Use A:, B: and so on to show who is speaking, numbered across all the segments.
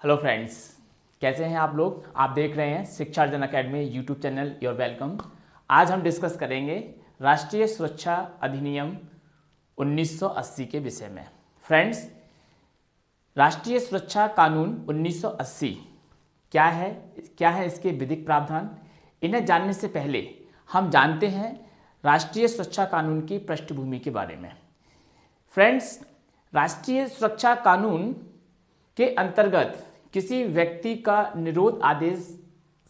A: Hello friends, कैसे हैं आप लोग। आप देख रहे हैं Shiksharjan academy YouTube channel. Your welcome. आज हम डिस्कस करेंगे राष्ट्रीय सुरक्षा अधिनियम 1980 के विषय में। फ्रेंड्स, राष्ट्रीय सुरक्षा कानून 1980 क्या है इसके विधिक प्रावधान। इन्हें जानने से पहले हम जानते हैं राष्ट्रीय सुरक्षा कानून की पृष्ठभूमि के बारे में। फ्रेंड्स, राष्ट्रीय सुरक्षा कानून के अंतर्गत किसी व्यक्ति का निरोध आदेश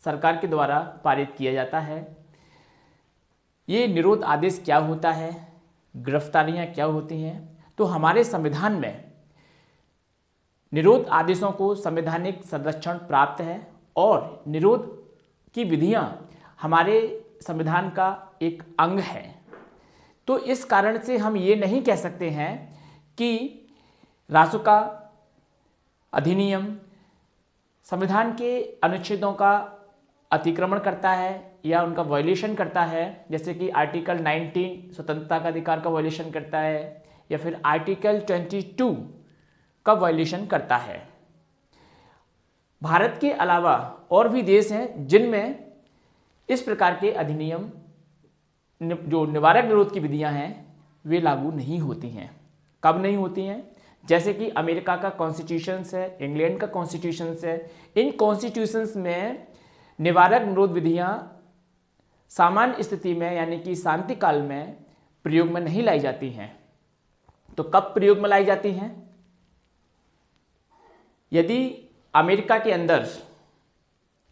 A: सरकार के द्वारा पारित किया जाता है। ये निरोध आदेश क्या होता है, गिरफ्तारियां क्या होती हैं। तो हमारे संविधान में निरोध आदेशों को संवैधानिक संरक्षण प्राप्त है और निरोध की विधियां हमारे संविधान का एक अंग है। तो इस कारण से हम ये नहीं कह सकते हैं कि रासुका अधिनियम संविधान के अनुच्छेदों का अतिक्रमण करता है या उनका वायलेशन करता है, जैसे कि आर्टिकल 19 स्वतंत्रता का अधिकार का वायलेशन करता है या फिर आर्टिकल 22 का वायलेशन करता है। भारत के अलावा और भी देश हैं जिनमें इस प्रकार के अधिनियम जो निवारक निरोध की विधियां हैं वे लागू नहीं होती हैं। कब नहीं होती हैं? जैसे कि अमेरिका का कॉन्स्टिट्यूशंस है, इंग्लैंड का कॉन्स्टिट्यूशंस है। इन कॉन्स्टिट्यूशंस में निवारक निरोध विधियां सामान्य स्थिति में यानी कि शांति काल में प्रयोग में नहीं लाई जाती हैं। तो कब प्रयोग में लाई जाती हैं? यदि अमेरिका के अंदर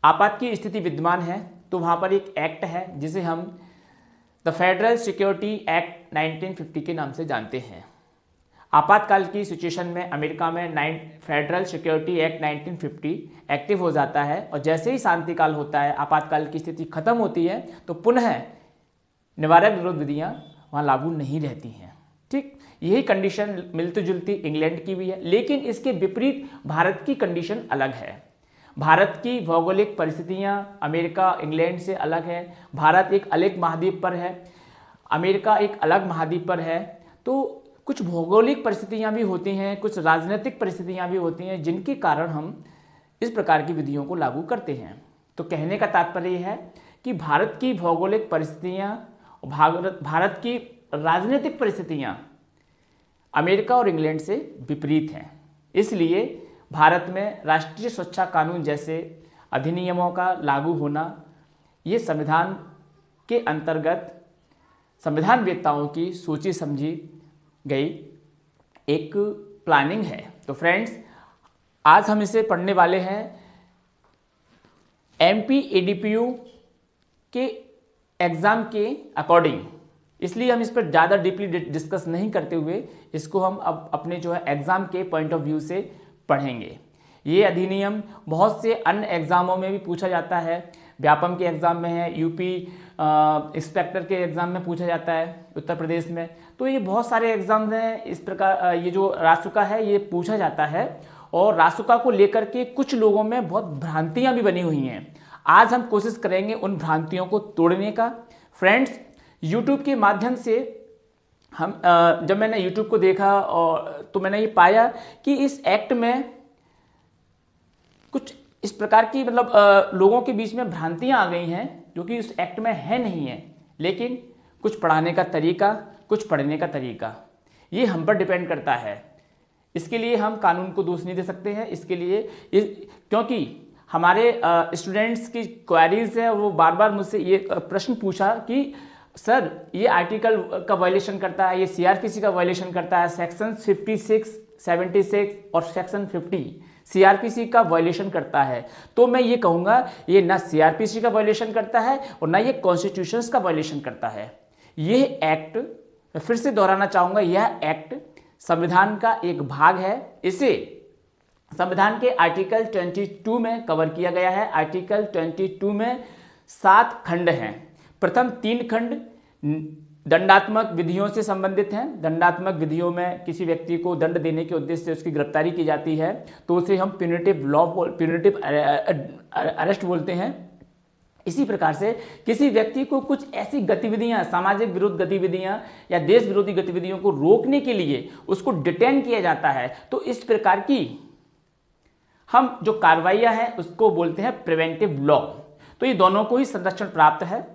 A: आपात की स्थिति विद्यमान है तो वहां पर एक एक्ट है जिसे हम द फेडरल सिक्योरिटी एक्ट 1950 के नाम से जानते हैं। आपातकाल की सिचुएशन में अमेरिका में फेडरल सिक्योरिटी एक्ट 1950 एक्टिव हो जाता है और जैसे ही शांति काल होता है, आपातकाल की स्थिति खत्म होती है तो पुनः निवारक निरोध विधियां वहां लागू नहीं रहती हैं। ठीक, यही कंडीशन मिलती जुलती इंग्लैंड की भी है, लेकिन इसके विपरीत भारत की कंडीशन अलग है। भारत की भौगोलिक परिस्थितियां अमेरिका इंग्लैंड से अलग है। भारत एक अलग महाद्वीप पर है, अमेरिका एक अलग महाद्वीप पर है। तो कुछ भौगोलिक परिस्थितियां भी होती हैं, कुछ राजनीतिक परिस्थितियां भी होती हैं जिनके कारण हम इस प्रकार की विधियों को लागू करते हैं। तो कहने का तात्पर्य है कि भारत की भौगोलिक परिस्थितियां, भारत की राजनीतिक परिस्थितियां अमेरिका और इंग्लैंड से विपरीत हैं। इसलिए भारत में राष्ट्रीय सुरक्षा कानून जैसे अधिनियमों का लागू होना ये संविधान के अंतर्गत संविधानवेत्ताओं की सोची समझी गई एक प्लानिंग है। तो फ्रेंड्स, आज हम इसे पढ़ने वाले हैं एमपी एडीपीयू के एग्जाम के अकॉर्डिंग। इसलिए हम इस पर ज़्यादा डीपली डिस्कस नहीं करते हुए इसको हम अब अपने जो है एग्जाम के पॉइंट ऑफ व्यू से पढ़ेंगे। ये अधिनियम बहुत से अन्य एग्जामों में भी पूछा जाता है। व्यापम के एग्जाम में है, यूपी इंस्पेक्टर के एग्जाम में पूछा जाता है उत्तर प्रदेश में। तो ये बहुत सारे एग्जाम हैं। इस प्रकार ये जो रासुका है ये पूछा जाता है और रासुका को लेकर के कुछ लोगों में बहुत भ्रांतियां भी बनी हुई हैं। आज हम कोशिश करेंगे उन भ्रांतियों को तोड़ने का। फ्रेंड्स, यूट्यूब के माध्यम से हम जब मैंने यूट्यूब को देखा और तो मैंने ये पाया कि इस एक्ट में कुछ इस प्रकार की लोगों के बीच में भ्रांतियां आ गई हैं जो कि उस एक्ट में है नहीं है। लेकिन कुछ पढ़ाने का तरीका, कुछ पढ़ने का तरीका, ये हम पर डिपेंड करता है। इसके लिए हम कानून को दोष नहीं दे सकते हैं। इसके लिए क्योंकि हमारे स्टूडेंट्स की क्वेरीज है, वो बार बार मुझसे ये प्रश्न पूछा कि सर ये आर्टिकल का वायलेशन करता है, ये सीआरपीसी का वायलेशन करता है। सेक्शन 56, 76 और सेक्शन 50 सीआरपीसी का वायलेशन करता है। तो मैं ये कहूँगा ये ना सीआरपीसी का वायलेशन करता है और ना ये कॉन्स्टिट्यूशंस का वायलेशन करता है। ये एक्ट, मैं फिर से दोहराना चाहूँगा, यह एक्ट संविधान का एक भाग है। इसे संविधान के आर्टिकल 22 में कवर किया गया है। आर्टिकल 22 में 7 खंड हैं। प्रथम 3 खंड दंडात्मक विधियों से संबंधित हैं। दंडात्मक विधियों में किसी व्यक्ति को दंड देने के उद्देश्य से उसकी गिरफ्तारी की जाती है तो उसे हम प्यूनिटिव अरेस्ट बोलते हैं। इसी प्रकार से किसी व्यक्ति को कुछ ऐसी गतिविधियां, सामाजिक विरोध गतिविधियां या देश विरोधी गतिविधियों को रोकने के लिए उसको डिटेन किया जाता है। तो इस प्रकार की हम जो कार्रवाइयाँ हैं उसको बोलते हैं प्रिवेंटिव लॉ। तो ये दोनों को ही संरक्षण प्राप्त है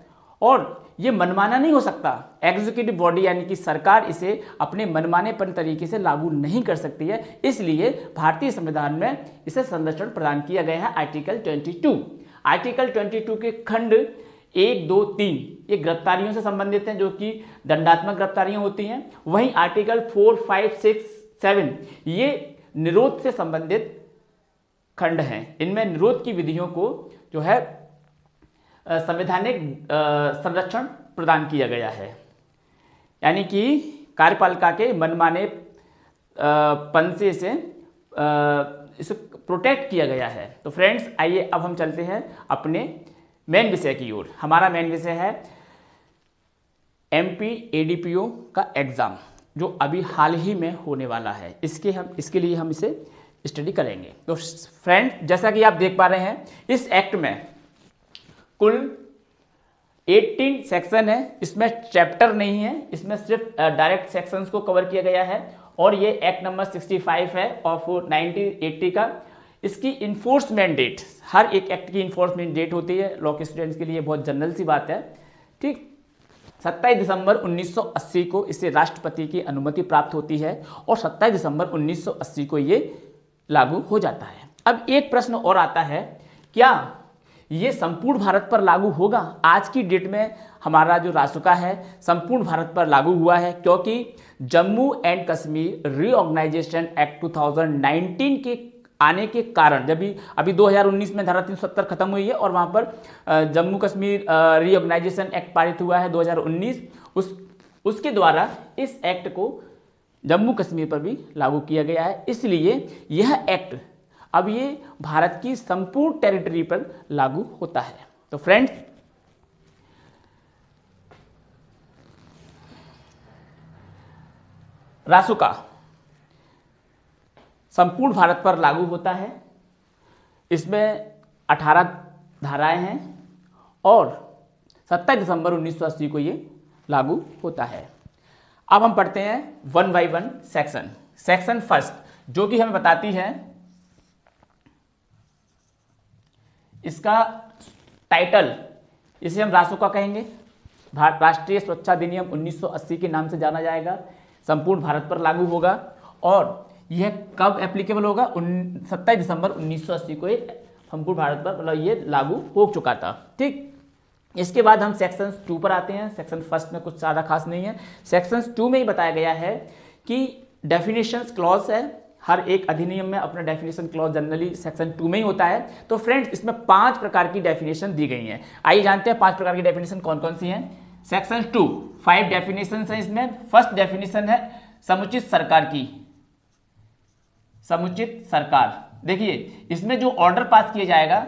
A: और ये मनमाना नहीं हो सकता। एग्जीक्यूटिव बॉडी यानी कि सरकार इसे अपने मनमानेपन तरीके से लागू नहीं कर सकती है, इसलिए भारतीय संविधान में इसे संरक्षण प्रदान किया गया है। आर्टिकल 22, आर्टिकल 22 के खंड 1, 2, 3 ये गिरफ्तारियों से संबंधित हैं, जो कि दंडात्मक गिरफ्तारियां होती हैं। वहीं आर्टिकल 4, 5, 6, 7 ये निरोध से संबंधित खंड हैं। इनमें निरोध की विधियों को जो है संवैधानिक संरक्षण प्रदान किया गया है, यानी कि कार्यपालिका के मनमाने पन से इसे प्रोटेक्ट किया गया है। तो फ्रेंड्स आइए अब हम चलते हैं अपने मेन विषय की ओर। हमारा मेन विषय है MP ADPO का एग्जाम, जो अभी हाल ही में होने वाला है। इसके लिए हम इसे स्टडी करेंगे। तो फ्रेंड्स जैसा कि आप देख पा रहे हैं, इस एक्ट में कुल 18 सेक्शन है। इसमें चैप्टर नहीं है, इसमें सिर्फ डायरेक्ट सेक्शंस को कवर किया गया है और ये एक्ट नंबर 65 है ऑफ 1980 का। इसकी इन्फोर्समेंट डेट, हर एक एक्ट की इन्फोर्समेंट डेट होती है, लॉ के स्टूडेंट्स के लिए बहुत जनरल सी बात है, ठीक। 27 दिसंबर 1980 को इसे राष्ट्रपति की अनुमति प्राप्त होती है और 27 दिसंबर 1980 को ये लागू हो जाता है। अब एक प्रश्न और आता है, क्या ये संपूर्ण भारत पर लागू होगा? आज की डेट में हमारा जो रासुका है संपूर्ण भारत पर लागू हुआ है, क्योंकि Jammu and Kashmir reorganisation act 2019 के आने के कारण, जब भी अभी 2019 में धारा 370 खत्म हुई है और वहाँ पर जम्मू कश्मीर रीऑर्गेनाइजेशन एक्ट पारित हुआ है 2019, उसके द्वारा इस एक्ट को जम्मू कश्मीर पर भी लागू किया गया है। इसलिए यह एक्ट अब ये भारत की संपूर्ण टेरिटरी पर लागू होता है। तो फ्रेंड्स रासुका संपूर्ण भारत पर लागू होता है। इसमें 18 धाराएं हैं और 27 दिसंबर 1980 को ये लागू होता है। अब हम पढ़ते हैं 1 by 1 सेक्शन। सेक्शन फर्स्ट, जो कि हमें बताती है, इसका टाइटल, इसे हम रासुका कहेंगे, राष्ट्रीय सुरक्षा अधिनियम 1980 के नाम से जाना जाएगा। संपूर्ण भारत पर लागू होगा और यह कब एप्लीकेबल होगा? 27 दिसंबर 1980 को संपूर्ण भारत पर मतलब ये लागू हो चुका था, ठीक। इसके बाद हम सेक्शन 2 पर आते हैं। सेक्शन फर्स्ट में कुछ ज़्यादा खास नहीं है। सेक्शन 2 में ही बताया गया है कि डेफिनेशंस क्लॉज है, हर एक अधिनियम में अपना डेफिनेशन क्लॉज जनरली सेक्शन 2 में ही होता है। तो फ्रेंड्स इसमें 5 प्रकार की डेफिनेशन दी गई हैं। आइए जानते हैं 5 प्रकार की डेफिनेशन कौन कौन सी हैं। सेक्शन 2 5 डेफिनेशन है इसमें। फर्स्ट डेफिनेशन है समुचित सरकार की। समुचित सरकार, देखिए इसमें जो ऑर्डर पास किया जाएगा